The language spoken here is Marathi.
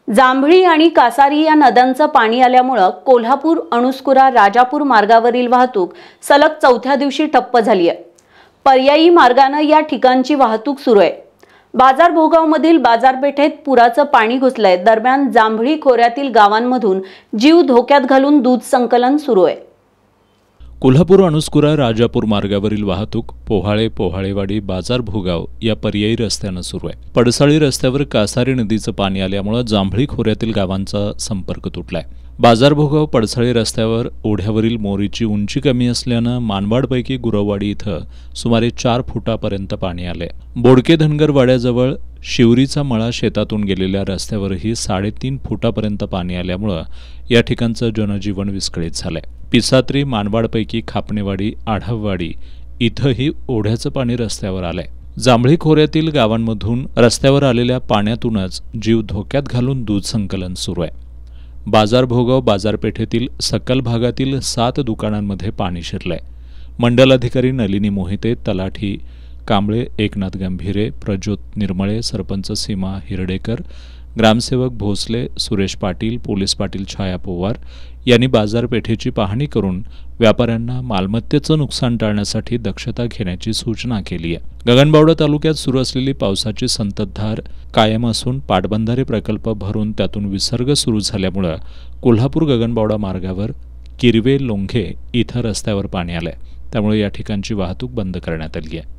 जांभळी आणि कासारी या नद्यांचं पाणी आल्यामुळे कोल्हापूर अणुस्कुरा राजापूर मार्गावरील वाहतूक सलग चौथ्या दिवशी ठप्प झाली आहे। पर्यायी मार्गाने या ठिकाणची वाहतूक सुरू आहे। बाजार भोगावमधील बाजारपेठेत पुराचं पाणी घुसलंय। दरम्यान जांभळी खोऱ्यातील गावांमधून जीव धोक्यात घालून दूध संकलन सुरू आहे। कोल्हापूर अणुस्कुरा राजापूर मार्गावरील वाहतूक पोहाळेवाडी बाजार भोगाव या पर्यायी रस्त्याने सुरू आहे। पडसाळी रस्त्यावर कासारी नदीचं पाणी आल्यामुळे जांभळी खोऱ्यातील गावांचा संपर्क तुटलाय। बाजार भोगाव पडसाळी रस्त्यावर ओढ्यावरील मोरीची उंची कमी असल्यानं मानवाडपैकी गुरववाडी इथं सुमारे 4 फुटापर्यंत पाणी आले। बोडके धनगर वाड्याजवळ शिवरीचा मळा शेतातून गेलेल्या रस्त्यावरही 3.5 फुटापर्यंत पाणी आल्यामुळे या ठिकाणचं जनजीवन विस्कळीत झालंय। पिसात्री मानवाडपैकी खापणेवाडी आढाववाडी इथंही ओढ्याचं पाणी रस्त्यावर आलंय। जांभळी खोऱ्यातील गावांमधून रस्त्यावर आलेल्या पाण्यातूनच जीव धोक्यात घालून दूध संकलन सुरू आहे। बाजार भोगाव बाजारपेठेतील सकल भागातील 7 दुकानांमध्ये पाणी शिरलंय। मंडलाधिकारी नलिनी मोहिते, तलाठी कांबळे एकनाथ गंभीरे, प्रज्योत निर्मळे, सरपंच सीमा हिरडेकर, ग्रामसेवक भोसले सुरेश पाटील, पोलीस पाटील छाया पोवार यांनी बाजारपेठेची पाहणी करून व्यापाऱ्यांना मालमत्तेचं नुकसान टाळण्यासाठी दक्षता घेण्याची सूचना केली आहे। गगनबावडा तालुक्यात सुरू असलेली पावसाची संततधार कायम असून पाटबंधारे प्रकल्प भरून त्यातून विसर्ग सुरू झाल्यामुळे कोल्हापूर गगनबावडा मार्गावर किरवे लोंघे इथं रस्त्यावर पाणी आलंय। त्यामुळे या ठिकाणची वाहतूक बंद करण्यात आली आहे।